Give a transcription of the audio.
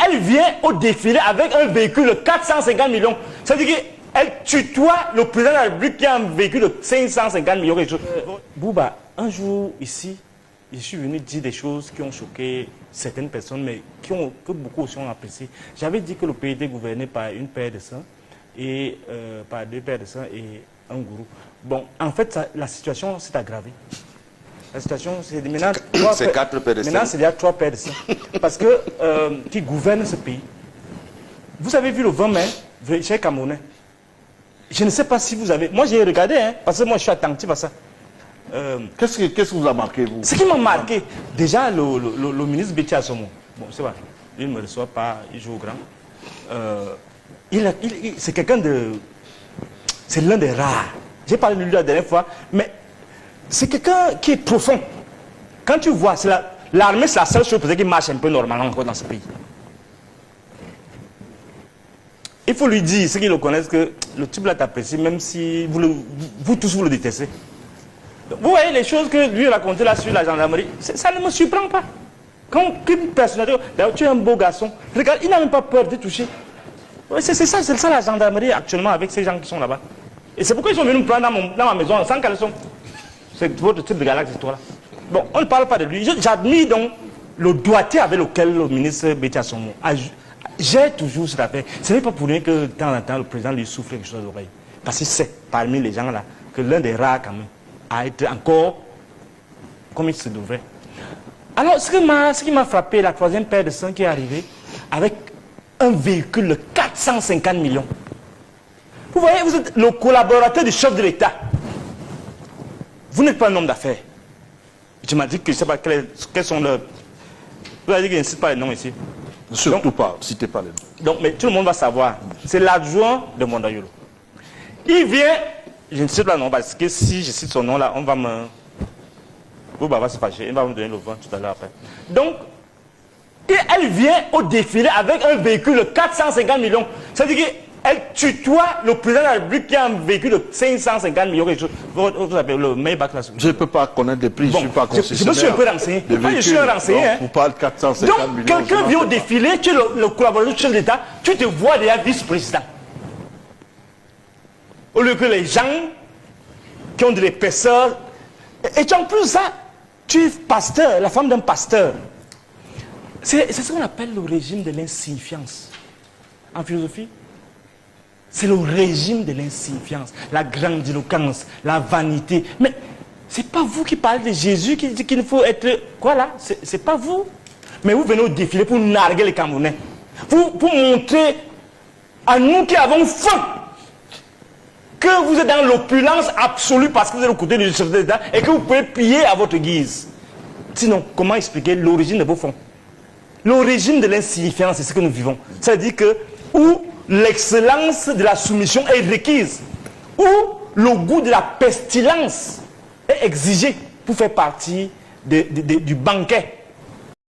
elle vient au défilé avec un véhicule de 450 millions. C'est-à-dire qu'elle tutoie le président de la République qui a un véhicule de 550 millions. Bouba, un jour ici, je suis venu dire des choses qui ont choqué certaines personnes, mais que beaucoup aussi ont apprécié. J'avais dit que le pays était gouverné par une paire de sang, et par deux paires de sang et un gourou. Bon, en fait, la situation s'est aggravée. La situation, c'est maintenant... C'est 4 paires de sang. Maintenant, c'est déjà 3 paires de sang. Parce que, qui gouverne ce pays. Vous avez vu le 20 mai, chez Camerounais. Je ne sais pas si vous avez... Moi, j'ai regardé, hein, parce que moi, je suis attentif à ça. Qu'est-ce qui vous a marqué, vous? Ce qui m'a marqué, déjà, le ministre Béti Assomo, bon, c'est vrai, il ne me reçoit pas, il joue au grand. C'est quelqu'un de... C'est l'un des rares. J'ai parlé de lui la dernière fois, mais c'est quelqu'un qui est profond. Quand tu vois, l'armée, c'est la seule chose peut-être qui marche un peu normalement encore dans ce pays. Il faut lui dire, ceux qui le connaissent, que le type là t'apprécie, même si vous tous vous le détestez. Vous voyez les choses que lui racontait là sur la gendarmerie, ça ne me surprend pas. Quand une personnalité, d'ailleurs tu es un beau garçon, regarde, il n'a même pas peur de toucher. Ouais, c'est ça la gendarmerie actuellement avec ces gens qui sont là-bas. Et c'est pourquoi ils sont venus me prendre dans ma maison sans caleçon. C'est votre type de galaxie, cette histoire-là. Bon, on ne parle pas de lui. J'admire donc le doigté avec lequel le ministre Béti Assomo gère toujours cette affaire. Ce n'est pas pour rien que de temps en temps le président lui souffle quelque chose à l'oreille. Parce que c'est parmi les gens là que l'un des rares quand même à être encore comme il se devrait. Alors, ce qui m'a frappé, la troisième paire de sang qui est arrivée avec un véhicule de 450 millions. Vous voyez, vous êtes le collaborateur du chef de l'État. Vous n'êtes pas un homme d'affaires. Je m'ai dit que je ne sais pas quels sont leurs... Vous avez dit qu'il ne cite pas les noms ici. Surtout pas, citez pas les noms. Donc, mais tout le monde va savoir. C'est l'adjoint de Mondayolo. Il vient, je ne cite pas le nom, parce que si je cite son nom là, on va me... Bouba va se fâcher, il va me donner le vent tout à l'heure après. Donc, elle vient au défilé avec un véhicule de 450 millions. C'est-à-dire qu'elle tutoie le président de la République qui a un véhicule de 550 millions. Vous appelez le Maybach là. Je ne peux pas connaître des prix, bon, je ne suis pas concessionnaire. Je me suis un peu renseigné. Moi, je suis un renseigné. Donc, vous parlez de 450 donc, millions. quelqu'un vient au défilé, tu es le collaborateur du chef de l'État, tu te vois déjà vice-président. Au lieu que les gens qui ont de l'épaisseur. Et en plus ça, tu es pasteur, la femme d'un pasteur. C'est ce qu'on appelle le régime de l'insignifiance. En philosophie, c'est le régime de l'insignifiance, la grandiloquence, la vanité. Mais c'est pas vous qui parlez de Jésus qui dit qu'il faut être... Quoi là? C'est pas vous. Mais vous venez au défilé pour narguer les Camerounais. Pour montrer à nous qui avons faim que vous êtes dans l'opulence absolue parce que vous êtes au côté du chef de l'État et que vous pouvez piller à votre guise. Sinon, comment expliquer l'origine de vos fonds? L'origine de l'insignifiance, c'est ce que nous vivons. C'est-à-dire que où l'excellence de la soumission est requise, où le goût de la pestilence est exigé pour faire partie du banquet